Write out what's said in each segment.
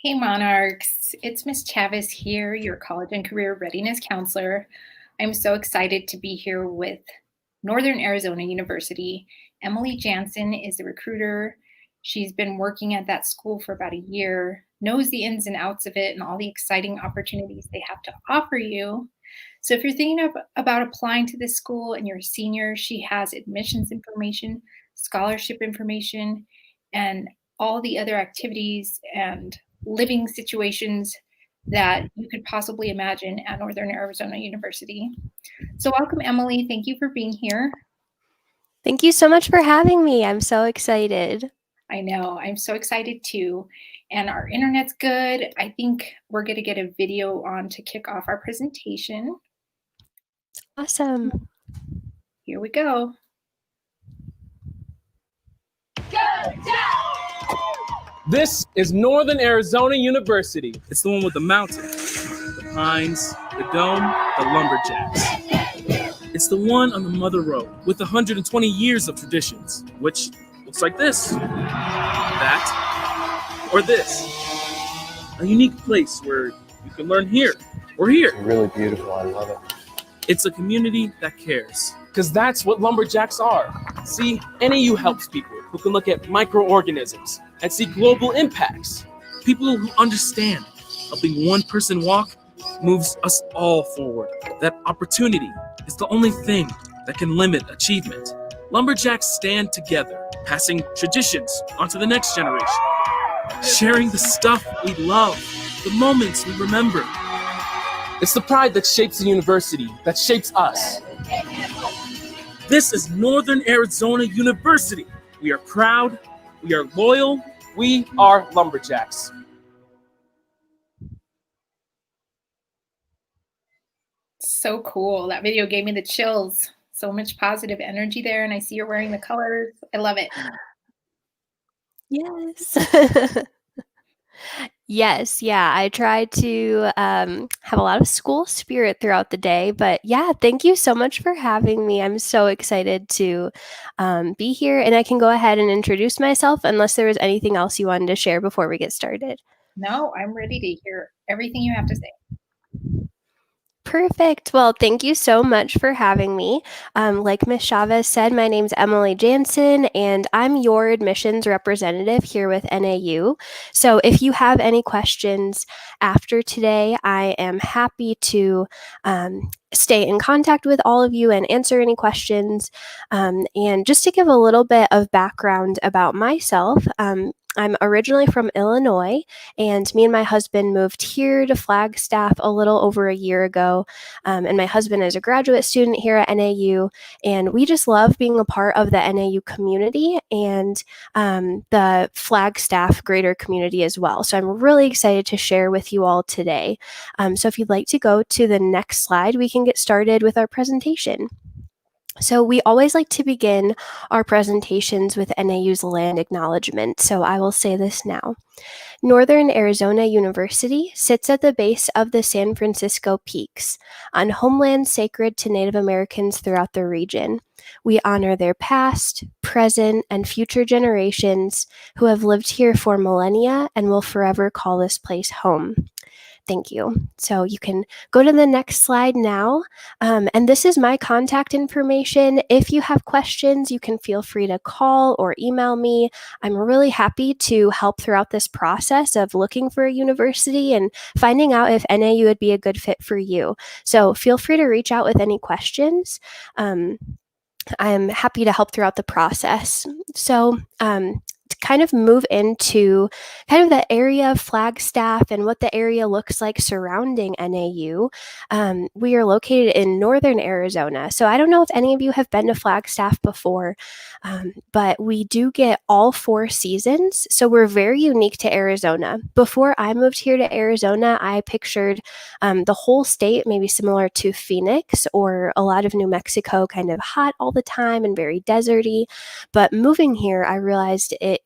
Hey Monarchs, it's Miss Chavez here, your college and career readiness counselor. I'm so excited to be here with Northern Arizona University. Emily Jansen is the recruiter. She's been working at that school for about a year, knows the ins and outs of it and all the exciting opportunities they have to offer you. So if you're thinking about applying to this school and you're a senior, she has admissions information, scholarship information, and all the other activities and living situations that you could possibly imagine at Northern Arizona University. So welcome, Emily. Thank you for being here. Thank you so much for having me. I'm so excited. I know, I'm so excited too. And our internet's good. I think we're going to get a video on to kick off our presentation. Awesome. Here we go. This is Northern Arizona University. It's the one with the mountains, the pines, the dome, the lumberjacks. It's the one on the Mother Road with 120 years of traditions, which looks like this, that, or this. A unique place where you can learn here or here. It's really beautiful. I love it. It's a community that cares, because that's what lumberjacks are. See, NAU helps people who can look at microorganisms and see global impacts. People who understand helping one person walk moves us all forward. That opportunity is the only thing that can limit achievement. Lumberjacks stand together, passing traditions onto the next generation, sharing the stuff we love, the moments we remember. It's the pride that shapes the university, that shapes us. This is Northern Arizona University. We are proud, we are loyal, we are lumberjacks. So cool. That video gave me the chills. So much positive energy there. And I see you're wearing the colors. I love it. Yes. Yes, yeah, I try to have a lot of school spirit throughout the day. But yeah, thank you so much for having me. I'm so excited to be here. And I can go ahead and introduce myself unless there was anything else you wanted to share before we get started. No, I'm ready to hear everything you have to say. Perfect. Well, thank you so much for having me. Like Ms. Chavez said, my name's Emily Jansen, and I'm your admissions representative here with NAU. So if you have any questions after today, I am happy to stay in contact with all of you and answer any questions. And just to give a little bit of background about myself, I'm originally from Illinois, and me and my husband moved here to Flagstaff a little over a year ago. And my husband is a graduate student here at NAU, and we just love being a part of the NAU community and the Flagstaff greater community as well. So I'm really excited to share with you all today. So if you'd like to go to the next slide, we can get started with our presentation. So we always like to begin our presentations with NAU's land acknowledgement, so I will say this now. Northern Arizona University sits at the base of the San Francisco Peaks, on homeland sacred to Native Americans throughout the region. We honor their past, present, and future generations who have lived here for millennia and will forever call this place home. Thank you. So you can go to the next slide now. And this is my contact information. If you have questions, you can feel free to call or email me. I'm really happy to help throughout this process of looking for a university and finding out if NAU would be a good fit for you. So feel free to reach out with any questions. I'm happy to help throughout the process. So to kind of move into kind of the area of Flagstaff and what the area looks like surrounding NAU, we are located in Northern Arizona. So I don't know if any of you have been to Flagstaff before, but we do get all 4 seasons. So we're very unique to Arizona. Before I moved here to Arizona, I pictured the whole state maybe similar to Phoenix or a lot of New Mexico, kind of hot all the time and very deserty. But moving here, I realized it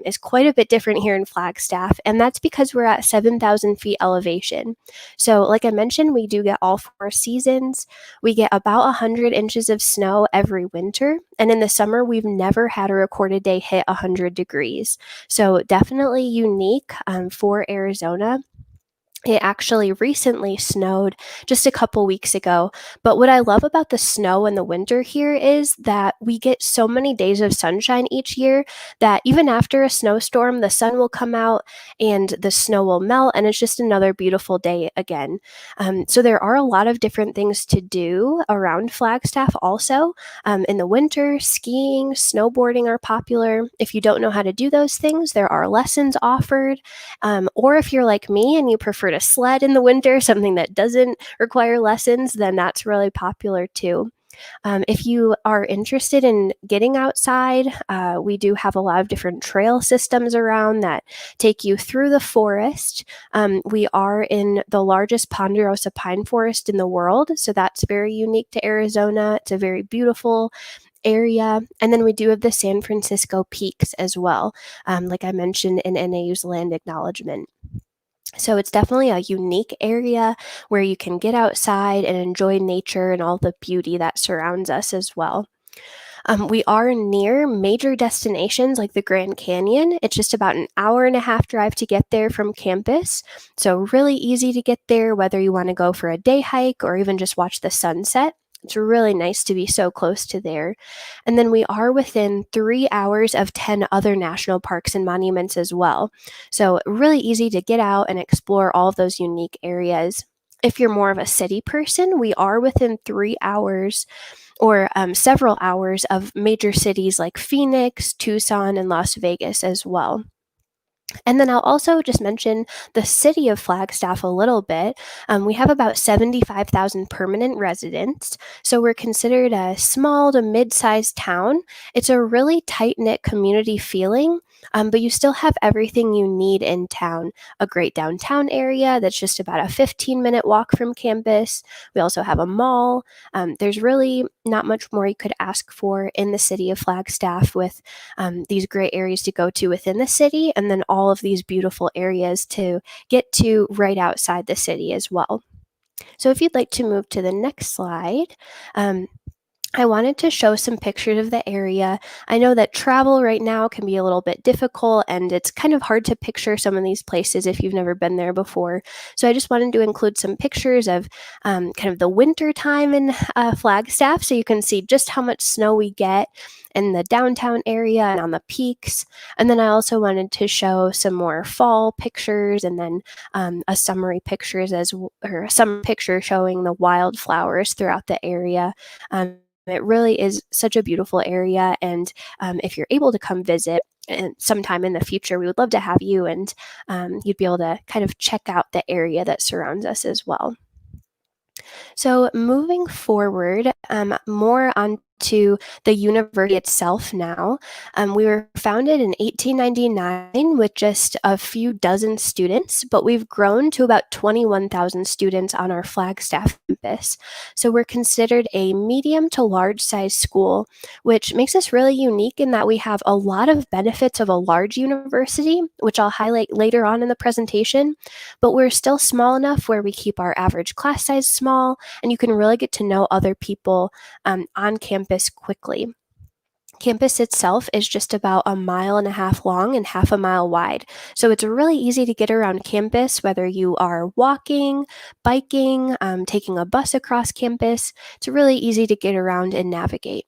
is quite a bit different here in Flagstaff, and that's because we're at 7,000 feet elevation. So like I mentioned, we do get all 4 seasons. We get about 100 inches of snow every winter, and in the summer, we've never had a recorded day hit 100 degrees. So definitely unique for Arizona. It actually recently snowed just a couple weeks ago. But what I love about the snow in the winter here is that we get so many days of sunshine each year that even after a snowstorm, the sun will come out and the snow will melt, and it's just another beautiful day again. So there are a lot of different things to do around Flagstaff also. In the winter, skiing, snowboarding are popular. If you don't know how to do those things, there are lessons offered. Or if you're like me and you prefer to sled in the winter, something that doesn't require lessons, then that's really popular too. If you are interested in getting outside, we do have a lot of different trail systems around that take you through the forest. We are in the largest ponderosa pine forest in the world, so that's very unique to Arizona. It's a very beautiful area. And then we do have the San Francisco Peaks as well, like I mentioned in NAU's land acknowledgement. So it's definitely a unique area where you can get outside and enjoy nature and all the beauty that surrounds us as well. We are near major destinations like the Grand Canyon. It's just about an hour and a half drive to get there from campus. So really easy to get there, whether you want to go for a day hike or even just watch the sunset. It's really nice to be so close to there. And then we are within 3 hours of 10 other national parks and monuments as well. So really easy to get out and explore all of those unique areas. If you're more of a city person, we are within 3 hours or several hours of major cities like Phoenix, Tucson, and Las Vegas as well. And then I'll also just mention the city of Flagstaff a little bit. We have about 75,000 permanent residents, so we're considered a small to mid-sized town. It's a really tight-knit community feeling, but you still have everything you need in town. A great downtown area that's just about a 15-minute walk from campus. We also have a mall. There's really not much more you could ask for in the city of Flagstaff with these great areas to go to within the city, and then all of these beautiful areas to get to right outside the city as well. So if you'd like to move to the next slide, I wanted to show some pictures of the area. I know that travel right now can be a little bit difficult and it's kind of hard to picture some of these places if you've never been there before. So I just wanted to include some pictures of kind of the winter time in Flagstaff so you can see just how much snow we get in the downtown area and on the peaks. And then I also wanted to show some more fall pictures and then a summary pictures or some picture showing the wildflowers throughout the area. It really is such a beautiful area, and if you're able to come visit sometime in the future, we would love to have you, and you'd be able to kind of check out the area that surrounds us as well. So moving forward, more onto the university itself now. We were founded in 1899 with just a few dozen students, but we've grown to about 21,000 students on our Flagstaff campus. So we're considered a medium to large size school, which makes us really unique in that we have a lot of benefits of a large university, which I'll highlight later on in the presentation, but we're still small enough where we keep our average class size small, and you can really get to know other people on campus quickly. Campus itself is just about 1.5 miles long and 0.5 mile wide. So it's really easy to get around campus, whether you are walking, biking, taking a bus across campus. It's really easy to get around and navigate.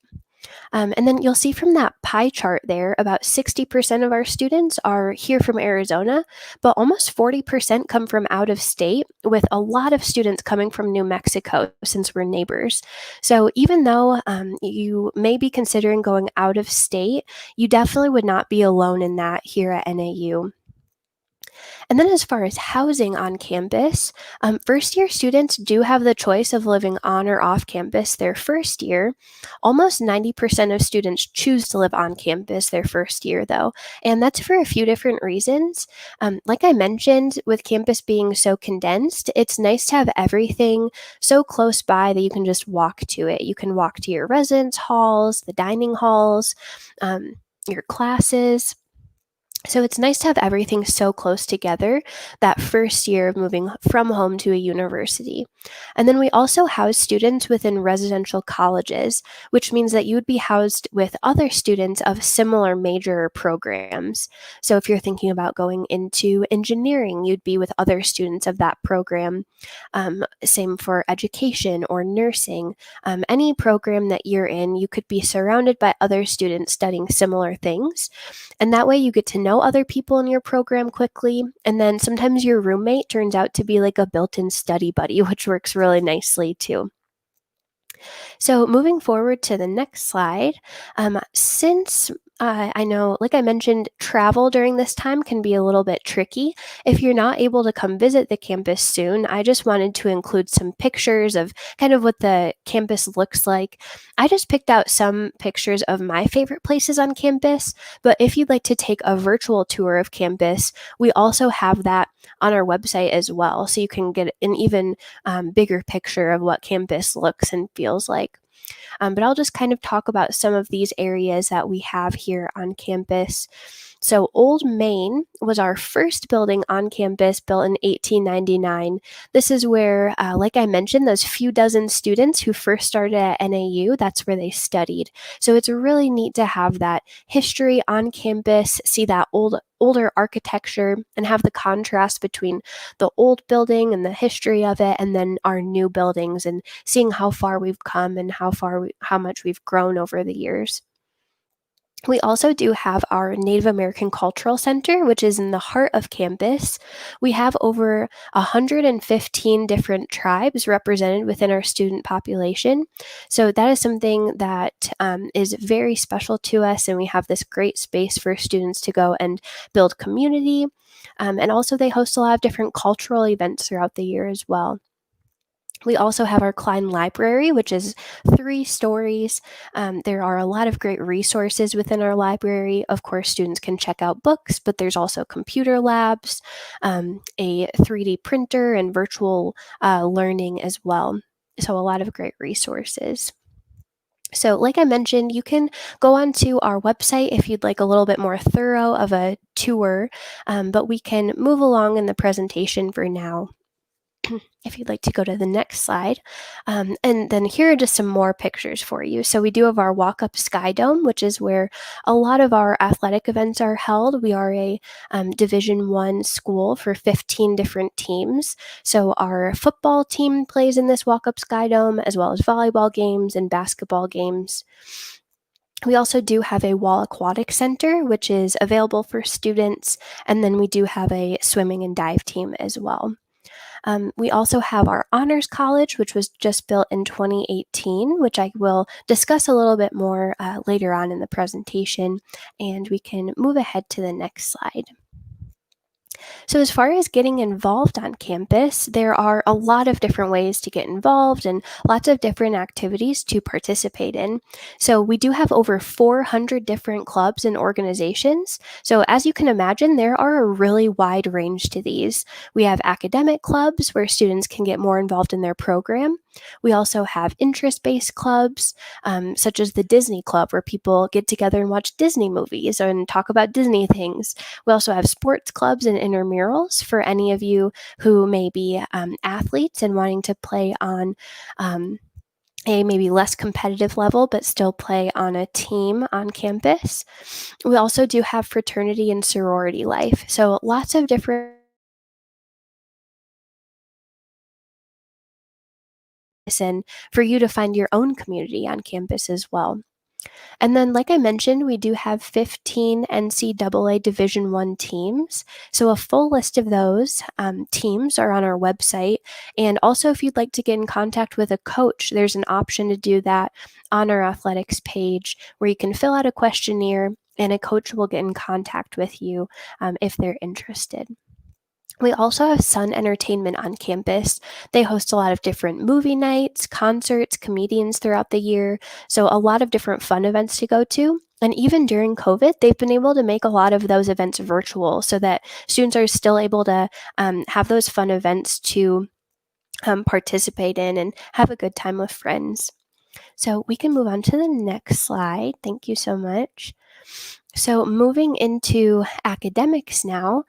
And then you'll see from that pie chart there, about 60% of our students are here from Arizona, but almost 40% come from out of state, with a lot of students coming from New Mexico since we're neighbors. So even though you may be considering going out of state, you definitely would not be alone in that here at NAU. And then as far as housing on campus, first year students do have the choice of living on or off campus their first year. Almost 90% of students choose to live on campus their first year though, and that's for a few different reasons. Like I mentioned, with campus being so condensed, it's nice to have everything so close by that you can just walk to it. You can walk to your residence halls, the dining halls, your classes. So it's nice to have everything so close together that first year of moving from home to a university. And then we also house students within residential colleges, which means that you would be housed with other students of similar major programs. So if you're thinking about going into engineering, you'd be with other students of that program. Same for education or nursing. Any program that you're in, you could be surrounded by other students studying similar things. And that way you get to know other people in your program quickly. And then sometimes your roommate turns out to be like a built in study buddy, which works really nicely too. So moving forward to the next slide, since I know, like I mentioned, travel during this time can be a little bit tricky. If you're not able to come visit the campus soon, I just wanted to include some pictures of kind of what the campus looks like. I just picked out some pictures of my favorite places on campus, but if you'd like to take a virtual tour of campus, we also have that on our website as well. So you can get an even bigger picture of what campus looks and feels like. But I'll just kind of talk about some of these areas that we have here on campus. So, Old Main was our first building on campus, built in 1899. This is where, like I mentioned, those few dozen students who first started at NAU, that's where they studied. So, it's really neat to have that history on campus, see that older architecture, and have the contrast between the old building and the history of it, and then our new buildings, and seeing how far we've come and how much we've grown over the years. We also do have our Native American Cultural Center, which is in the heart of campus. We have over 115 different tribes represented within our student population. So that is something that is very special to us, and we have this great space for students to go and build community. And also, they host a lot of different cultural events throughout the year as well. We also have our Klein Library, which is 3 stories. There are a lot of great resources within our library. Of course, students can check out books, but there's also computer labs, a 3D printer, and virtual learning as well. So, a lot of great resources. So, like I mentioned, you can go onto our website if you'd like a little bit more thorough of a tour, but we can move along in the presentation for now. If you'd like to go to the next slide. And then here are just some more pictures for you. So we do have our walk-up Sky Dome, which is where a lot of our athletic events are held. We are a Division I school for 15 different teams. So our football team plays in this walk-up Sky Dome, as well as volleyball games and basketball games. We also do have a wall aquatic center, which is available for students, and then we do have a swimming and dive team as well. We also have our Honors College, which was just built in 2018, which I will discuss a little bit more later on in the presentation, and we can move ahead to the next slide. So, as far as getting involved on campus, there are a lot of different ways to get involved and lots of different activities to participate in. So, we do have over 400 different clubs and organizations. So, as you can imagine, there are a really wide range to these. We have academic clubs where students can get more involved in their program. We also have interest-based clubs, such as the Disney Club, where people get together and watch Disney movies and talk about Disney things. We also have sports clubs and intramurals for any of you who may be athletes and wanting to play on a maybe less competitive level, but still play on a team on campus. We also do have fraternity and sorority life. So lots of different and for you to find your own community on campus as well. And then, like I mentioned, we do have 15 NCAA Division I teams. So a full list of those teams are on our website. And also, if you'd like to get in contact with a coach, there's an option to do that on our athletics page where you can fill out a questionnaire and a coach will get in contact with you if they're interested. We also have Sun Entertainment on campus. They host a lot of different movie nights, concerts, comedians throughout the year. So, a lot of different fun events to go to. And even during COVID, they've been able to make a lot of those events virtual so that students are still able to have those fun events to participate in and have a good time with friends. So, we can move on to the next slide. Thank you so much. So moving into academics now,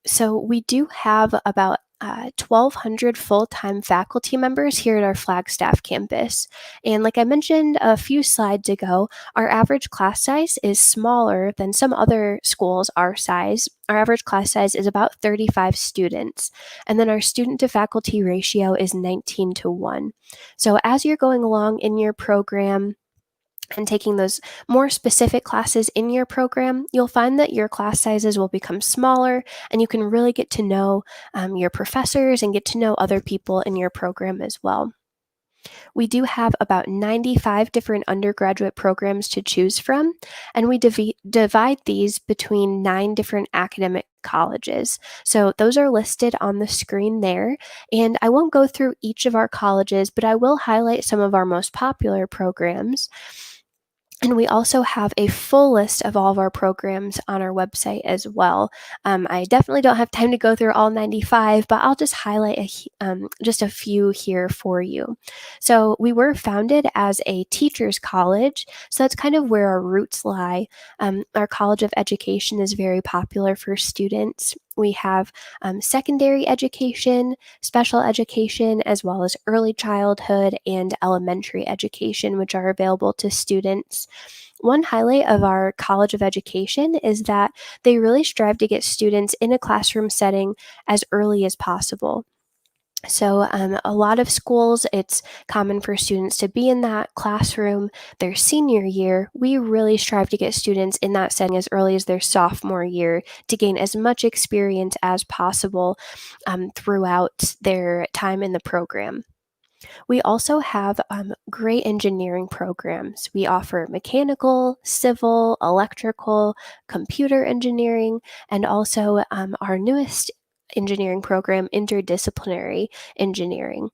so we do have about 1,200 full-time faculty members here at our Flagstaff campus. And like I mentioned a few slides ago, our average class size is smaller than some other schools our size. Our average class size is about 35 students. And then our student to faculty ratio is 19:1. So as you're going along in your program, and taking those more specific classes in your program, you'll find that your class sizes will become smaller and you can really get to know your professors and get to know other people in your program as well. We do have about 95 different undergraduate programs to choose from, and we divide these between 9 different academic colleges. So those are listed on the screen there, and I won't go through each of our colleges, but I will highlight some of our most popular programs. And we also have a full list of all of our programs on our website as well. I definitely don't have time to go through all 95, but I'll just highlight just a few here for you. So we were founded as a teacher's college, so that's kind of where our roots lie. Our College of Education is very popular for students. We have secondary education, special education, as well as early childhood and elementary education, which are available to students. One highlight of our College of Education is that they really strive to get students in a classroom setting as early as possible. So a lot of schools, it's common for students to be in that classroom their senior year. We really strive to get students in that setting as early as their sophomore year to gain as much experience as possible throughout their time in the program. We also have great engineering programs. We offer mechanical, civil, electrical, computer engineering, and also our newest engineering program, interdisciplinary engineering.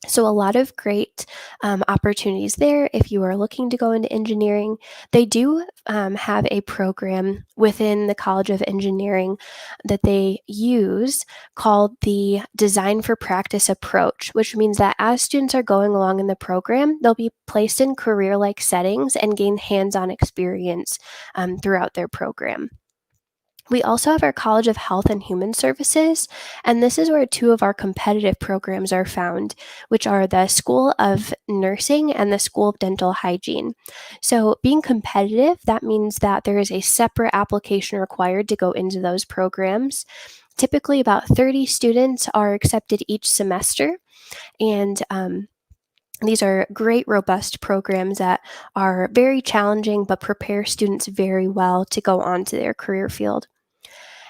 So, a lot of great opportunities there if you are looking to go into engineering. They do have a program within the College of Engineering that they use called the Design for Practice approach, which means that as students are going along in the program, they'll be placed in career like settings and gain hands on experience throughout their program. We also have our College of Health and Human Services, and this is where 2 of our competitive programs are found, which are the School of Nursing and the School of Dental Hygiene. So, being competitive, that means that there is a separate application required to go into those programs. Typically, about 30 students are accepted each semester, and these are great, robust programs that are very challenging but prepare students very well to go on to their career field.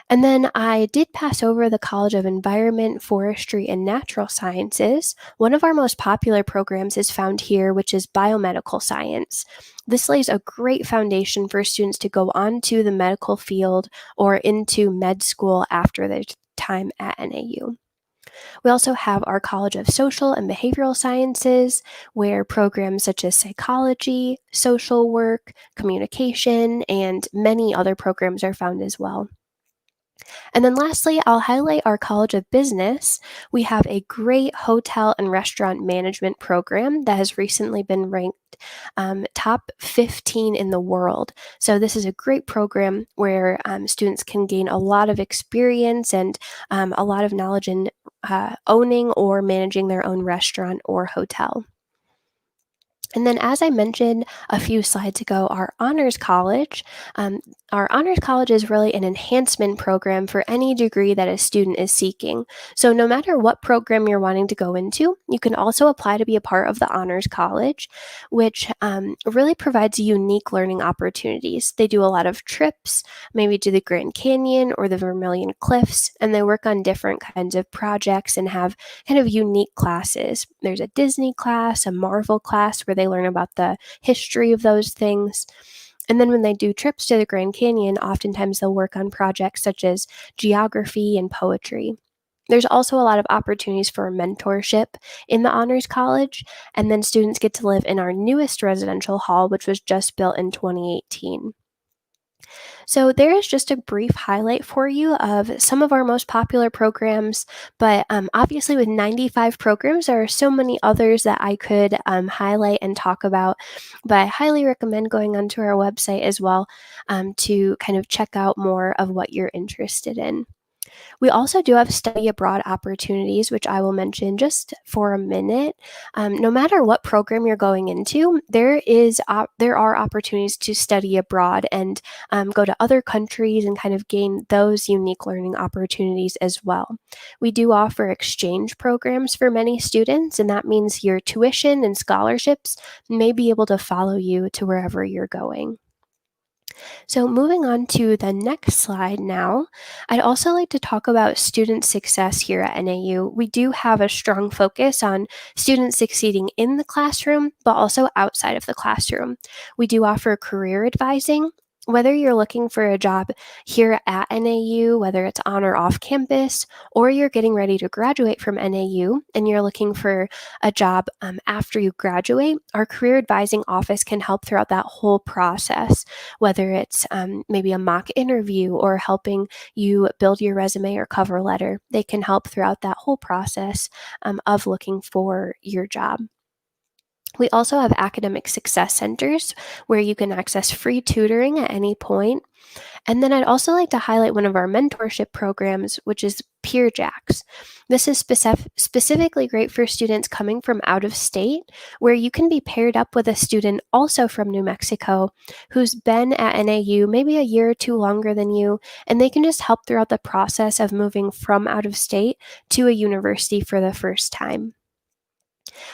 And then I did pass over the College of Environment, Forestry, and Natural Sciences. One of our most popular programs is found here, which is biomedical science. This lays a great foundation for students to go on to the medical field or into med school after their time at NAU. We also have our College of Social and Behavioral Sciences, where programs such as psychology, social work, communication, and many other programs are found as well. And then lastly, I'll highlight our College of Business. We have a great hotel and restaurant management program that has recently been ranked top 15 in the world. So this is a great program where students can gain a lot of experience and a lot of knowledge in owning or managing their own restaurant or hotel. And then, as I mentioned a few slides ago, our honors college is really an enhancement program for any degree that a student is seeking. So, no matter what program you're wanting to go into, you can also apply to be a part of the honors college, which really provides unique learning opportunities. They do a lot of trips, maybe to the Grand Canyon or the Vermilion Cliffs, and they work on different kinds of projects and have kind of unique classes. There's a Disney class, a Marvel class where they learn about the history of those things. And then when they do trips to the Grand Canyon, oftentimes they'll work on projects such as geography and poetry. There's also a lot of opportunities for mentorship in the Honors College, and then students get to live in our newest residential hall, which was just built in 2018. So there is just a brief highlight for you of some of our most popular programs, but obviously with 95 programs, there are so many others that I could highlight and talk about, but I highly recommend going onto our website as well to kind of check out more of what you're interested in. We also do have study abroad opportunities, which I will mention just for a minute. No matter what program you're going into, there are opportunities to study abroad and go to other countries and kind of gain those unique learning opportunities as well. We do offer exchange programs for many students, and that means your tuition and scholarships may be able to follow you to wherever you're going. So, moving on to the next slide now, I'd also like to talk about student success here at NAU. We do have a strong focus on students succeeding in the classroom, but also outside of the classroom. We do offer career advising. Whether you're looking for a job here at NAU, whether it's on or off campus, or you're getting ready to graduate from NAU and you're looking for a job after you graduate, our career advising office can help throughout that whole process, whether it's maybe a mock interview or helping you build your resume or cover letter. They can help throughout that whole process of looking for your job. We also have academic success centers where you can access free tutoring at any point. And then I'd also like to highlight one of our mentorship programs, which is Peer Jacks. This is specifically great for students coming from out of state, where you can be paired up with a student also from New Mexico who's been at NAU maybe a year or two longer than you, and they can just help throughout the process of moving from out of state to a university for the first time.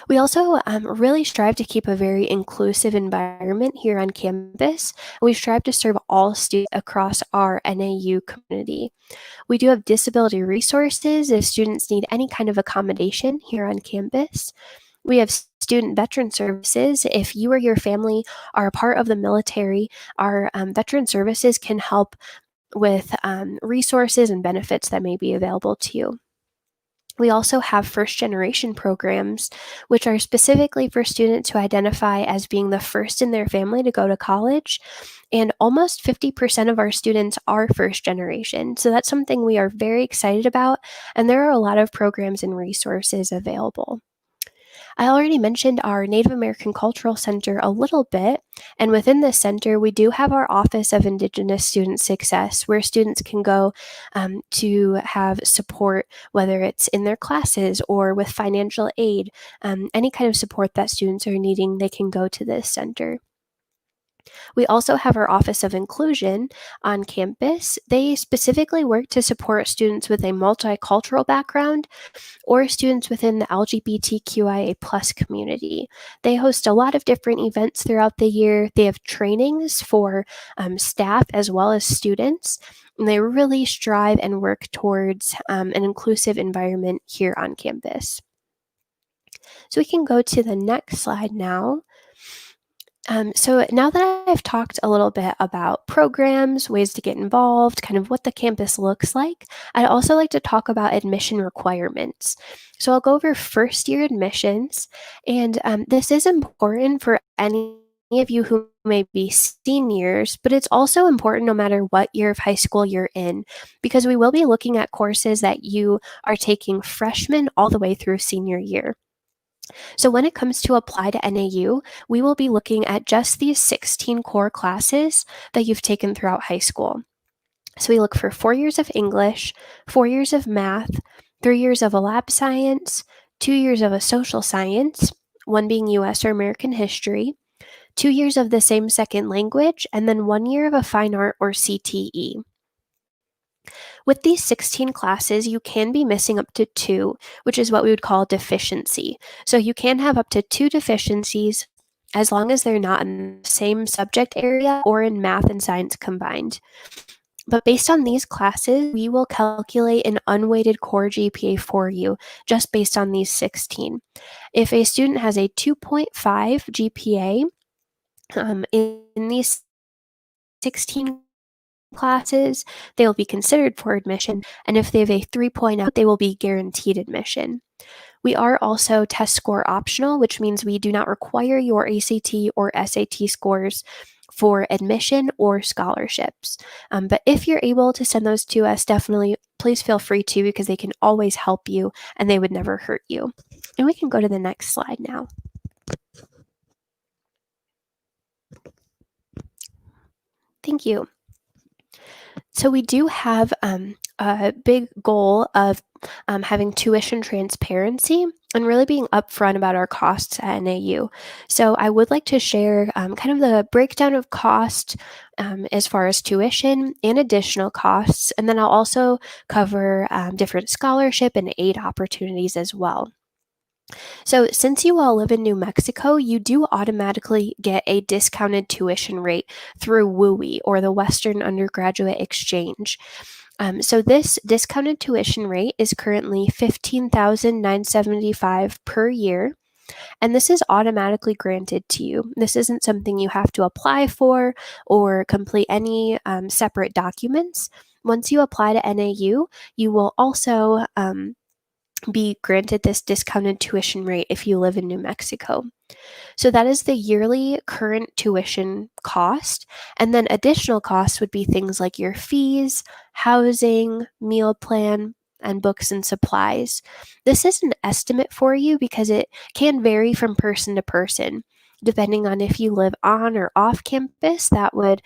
We also really strive to keep a very inclusive environment here on campus. We strive to serve all students across our NAU community. We do have disability resources if students need any kind of accommodation here on campus. We have student veteran services. If you or your family are a part of the military, our veteran services can help with resources and benefits that may be available to you. We also have first generation programs, which are specifically for students who identify as being the first in their family to go to college. And almost 50% of our students are first generation. So that's something we are very excited about. And there are a lot of programs and resources available. I already mentioned our Native American Cultural Center a little bit, and within this center, we do have our Office of Indigenous Student Success, where students can go to have support, whether it's in their classes or with financial aid, any kind of support that students are needing, they can go to this center. We also have our Office of Inclusion on campus. They specifically work to support students with a multicultural background or students within the LGBTQIA plus community. They host a lot of different events throughout the year. They have trainings for staff as well as students, and they really strive and work towards an inclusive environment here on campus. So we can go to the next slide now. So now that I've talked a little bit about programs, ways to get involved, kind of what the campus looks like, I'd also like to talk about admission requirements. So I'll go over first year admissions, and this is important for any of you who may be seniors, but it's also important no matter what year of high school you're in, because we will be looking at courses that you are taking freshman all the way through senior year. So when it comes to apply to NAU, we will be looking at just these 16 core classes that you've taken throughout high school. So we look for 4 years of English, 4 years of math, 3 years of a lab science, 2 years of a social science, one being US or American history, 2 years of the same second language, and then 1 year of a fine art or CTE. With these 16 classes, you can be missing up to 2, which is what we would call deficiency. So you can have up to 2 deficiencies as long as they're not in the same subject area or in math and science combined. But based on these classes, we will calculate an unweighted core GPA for you just based on these 16. If a student has a 2.5 GPA in these 16 classes, they will be considered for admission, and if they have a 3.0, they will be guaranteed admission. We are also test score optional, which means we do not require your ACT or SAT scores for admission or scholarships. But if you're able to send those to us, definitely please feel free to, because they can always help you and they would never hurt you. And we can go to the next slide now. Thank you. So we do have a big goal of having tuition transparency and really being upfront about our costs at NAU. So I would like to share kind of the breakdown of cost as far as tuition and additional costs, and then I'll also cover different scholarship and aid opportunities as well. So since you all live in New Mexico, you do automatically get a discounted tuition rate through WUI, or the Western Undergraduate Exchange. So this discounted tuition rate is currently $15,975 per year, and this is automatically granted to you. This isn't something you have to apply for or complete any separate documents. Once you apply to NAU, you will also be granted this discounted tuition rate if you live in New Mexico. So that is the yearly current tuition cost. And then additional costs would be things like your fees, housing, meal plan, and books and supplies. This is an estimate for you because it can vary from person to person. Depending on if you live on or off campus, that would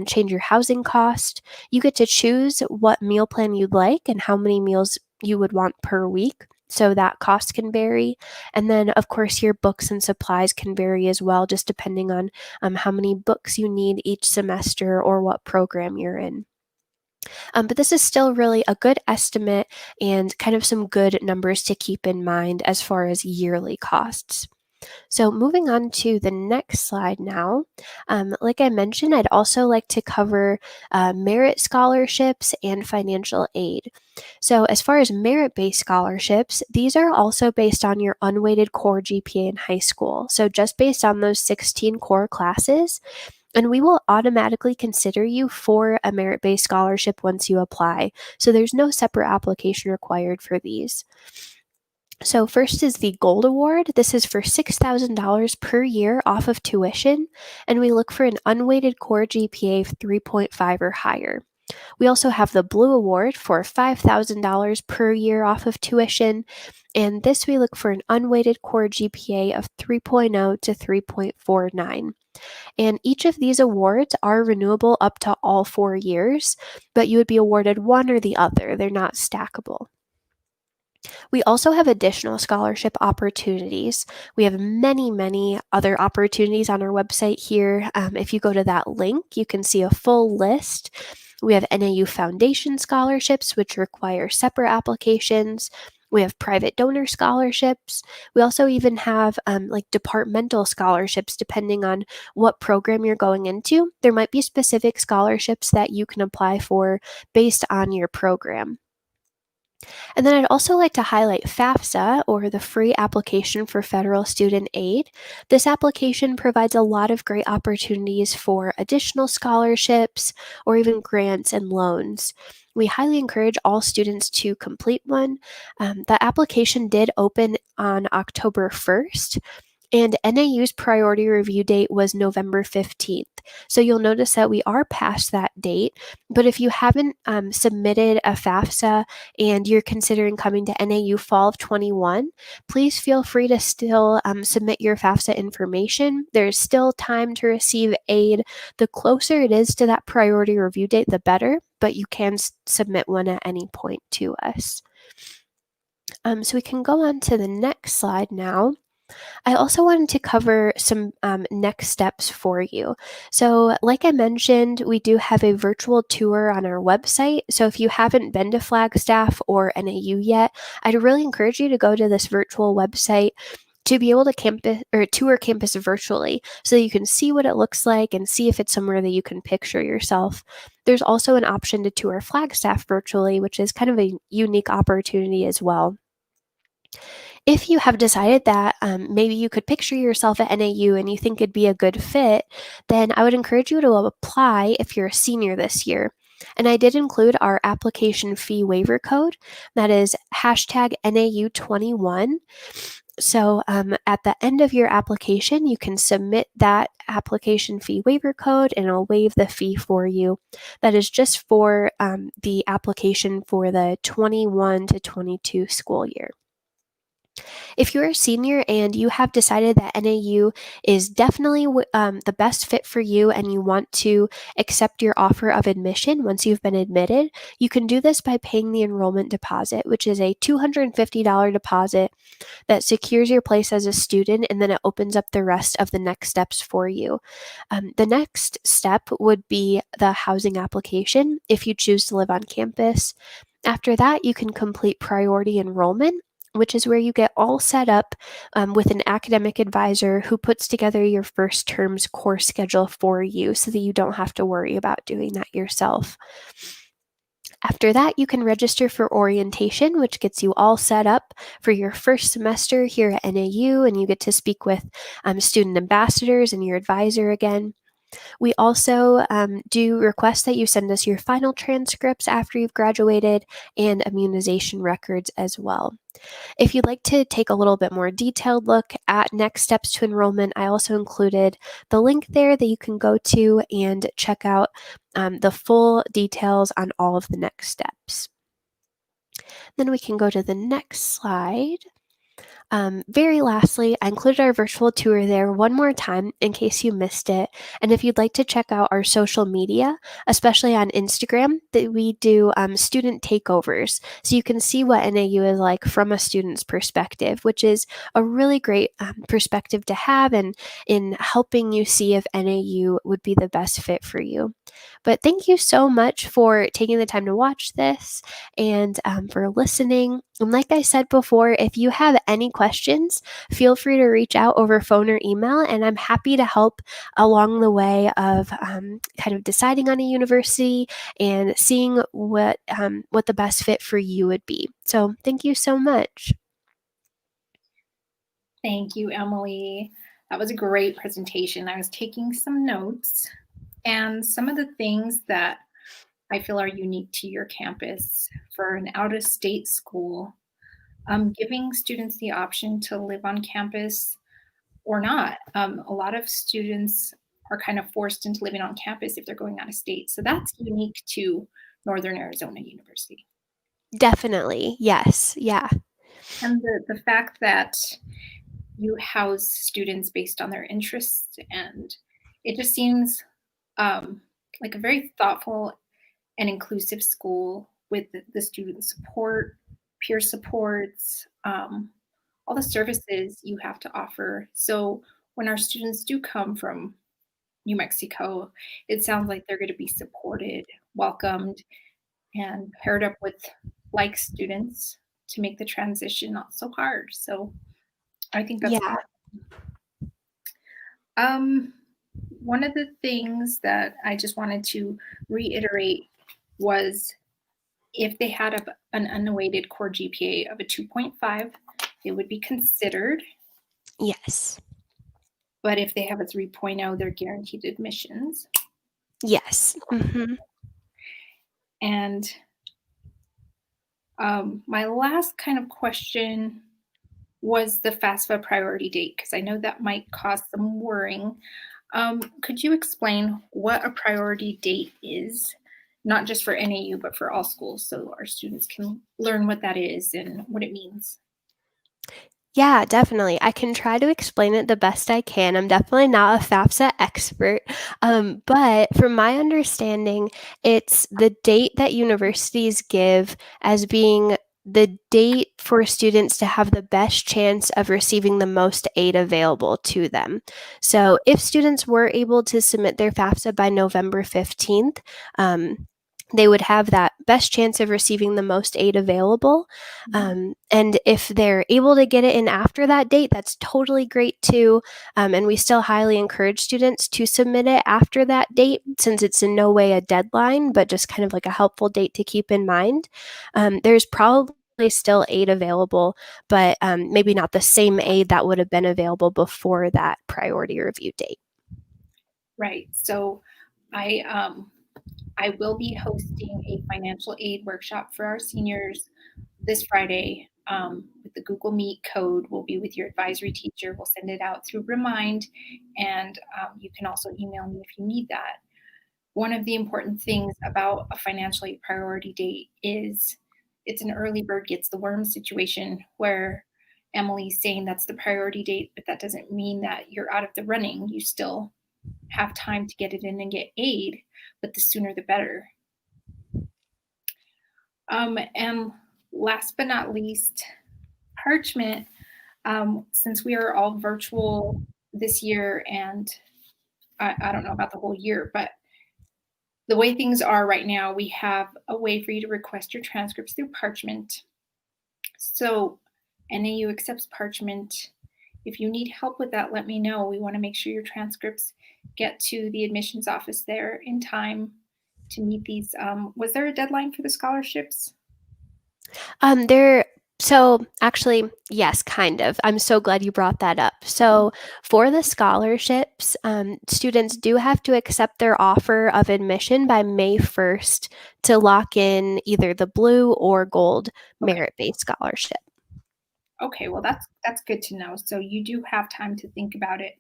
change your housing cost. You get to choose what meal plan you'd like and how many meals you would want per week. So that cost can vary. And then, of course, your books and supplies can vary as well, just depending on how many books you need each semester or what program you're in. But this is still really a good estimate and kind of some good numbers to keep in mind as far as yearly costs. So moving on to the next slide now, like I mentioned, I'd also like to cover merit scholarships and financial aid. So as far as merit-based scholarships, these are also based on your unweighted core GPA in high school. So just based on those 16 core classes, and we will automatically consider you for a merit-based scholarship once you apply. So there's no separate application required for these. So first is the Gold Award. This is for $6,000 per year off of tuition, and we look for an unweighted core GPA of 3.5 or higher. We also have the Blue Award for $5,000 per year off of tuition, and this we look for an unweighted core GPA of 3.0 to 3.49. And each of these awards are renewable up to all 4 years, but you would be awarded one or the other. They're not stackable. We also have additional scholarship opportunities. We have many other opportunities on our website here. If you go to that link, you can see a full list. We have NAU Foundation scholarships, which require separate applications. We have private donor scholarships. We also even have like departmental scholarships, depending on what program you're going into. There might be specific scholarships that you can apply for based on your program. And then I'd also like to highlight FAFSA, or the Free Application for Federal Student Aid. This application provides a lot of great opportunities for additional scholarships or even grants and loans. We highly encourage all students to complete one. The application did open on October 1st. And NAU's priority review date was November 15th. So you'll notice that we are past that date. But if you haven't submitted a FAFSA and you're considering coming to NAU fall of 21, please feel free to still submit your FAFSA information. There's still time to receive aid. The closer it is to that priority review date, the better, but you can submit one at any point to us. So we can go on to the next slide now. I also wanted to cover some next steps for you. So like I mentioned, we do have a virtual tour on our website. So if you haven't been to Flagstaff or NAU yet, I'd really encourage you to go to this virtual website to be able to tour campus virtually, so that you can see what it looks like and see if it's somewhere that you can picture yourself. There's also an option to tour Flagstaff virtually, which is kind of a unique opportunity as well. If you have decided that maybe you could picture yourself at NAU and you think it'd be a good fit, then I would encourage you to apply if you're a senior this year. And I did include our application fee waiver code. That is #NAU21. So at the end of your application, you can submit that application fee waiver code and it'll waive the fee for you. That is just for the application for the 21 to 22 school year. If you're a senior and you have decided that NAU is definitely the best fit for you and you want to accept your offer of admission once you've been admitted, you can do this by paying the enrollment deposit, which is a $250 deposit that secures your place as a student, and then it opens up the rest of the next steps for you. The next step would be the housing application if you choose to live on campus. After that, you can complete priority enrollment, which is where you get all set up with an academic advisor who puts together your first term's course schedule for you so that you don't have to worry about doing that yourself. After that, you can register for orientation, which gets you all set up for your first semester here at NAU, and you get to speak with student ambassadors and your advisor again. We also do request that you send us your final transcripts after you've graduated and immunization records as well. If you'd like to take a little bit more detailed look at next steps to enrollment, I also included the link there that you can go to and check out the full details on all of the next steps. Then we can go to the next slide. Very lastly, I included our virtual tour there one more time in case you missed it. And if you'd like to check out our social media, especially on Instagram, that we do student takeovers. So you can see what NAU is like from a student's perspective, which is a really great perspective to have and in helping you see if NAU would be the best fit for you. But thank you so much for taking the time to watch this and for listening. And like I said before, if you have any questions, feel free to reach out over phone or email, and I'm happy to help along the way of kind of deciding on a university and seeing what the best fit for you would be. So thank you so much. Thank you, Emily. That was a great presentation. I was taking some notes, and some of the things that I feel are unique to your campus for an out-of-state school, giving students the option to live on campus or not. A lot of students are kind of forced into living on campus if they're going out of state. So that's unique to Northern Arizona University. Definitely. Yes. Yeah. And the fact that you house students based on their interests, and it just seems like a very thoughtful and inclusive school with the student support, peer supports, all the services you have to offer. So when our students do come from New Mexico, it sounds like they're going to be supported, welcomed, and paired up with like students to make the transition not so hard. So I think that's Yeah. one of the things that I just wanted to reiterate was if they had an unweighted core GPA of a 2.5, it would be considered. Yes. But if they have a 3.0, they're guaranteed admissions. Yes. Mm-hmm. And my last kind of question was the FAFSA priority date, because I know that might cause some worrying. Could you explain what a priority date is, not just for NAU, but for all schools, so our students can learn what that is and what it means? Yeah, definitely. I can try to explain it the best I can. I'm definitely not a FAFSA expert, but from my understanding, it's the date that universities give as being the date for students to have the best chance of receiving the most aid available to them. So if students were able to submit their FAFSA by November 15th, they would have that best chance of receiving the most aid available. And if they're able to get it in after that date, that's totally great too. And we still highly encourage students to submit it after that date, since it's in no way a deadline, but just kind of like a helpful date to keep in mind. There's probably still aid available, but maybe not the same aid that would have been available before that priority review date. Right. So I will be hosting a financial aid workshop for our seniors this Friday with the Google Meet code. We'll be with your advisory teacher. We'll send it out through Remind, and you can also email me if you need that. One of the important things about a financial aid priority date is it's an early bird gets the worm situation where Emily's saying that's the priority date, but that doesn't mean that you're out of the running. You still have time to get it in and get aid, but the sooner the better. And last but not least, Parchment. Since we are all virtual this year, and I don't know about the whole year, but the way things are right now, we have a way for you to request your transcripts through Parchment. So NAU accepts Parchment. If you need help with that, let me know. We want to make sure your transcripts get to the admissions office there in time to meet these. Was there a deadline for the scholarships? So actually, yes, kind of. I'm so glad you brought that up. So for the scholarships, students do have to accept their offer of admission by May 1st to lock in either the blue or gold merit-based scholarship. Okay, well, that's good to know. So you do have time to think about it.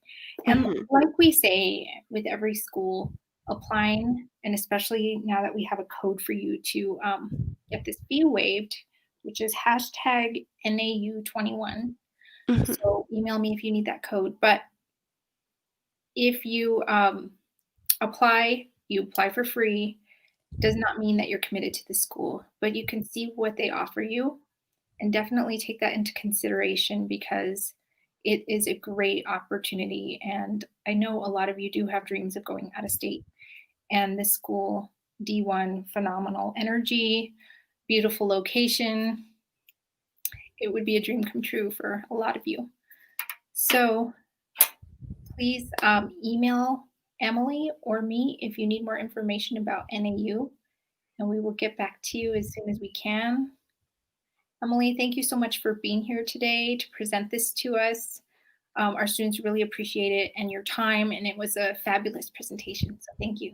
And like we say with every school, applying, and especially now that we have a code for you to get this fee waived, which is hashtag NAU21. So email me if you need that code. But if you apply, you apply for free, does not mean that you're committed to the school, but you can see what they offer you and definitely take that into consideration because it is a great opportunity. And I know a lot of you do have dreams of going out of state. And this school, D1, phenomenal energy, beautiful location. It would be a dream come true for a lot of you. So please email Emily or me if you need more information about NAU, and we will get back to you as soon as we can. Emily, thank you so much for being here today to present this to us. Our students really appreciate it and your time, and it was a fabulous presentation, so thank you.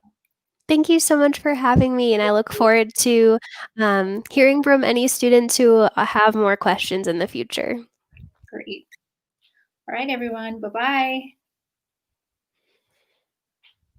Thank you so much for having me, and I look forward to hearing from any students who have more questions in the future. Great. All right, everyone. Bye-bye.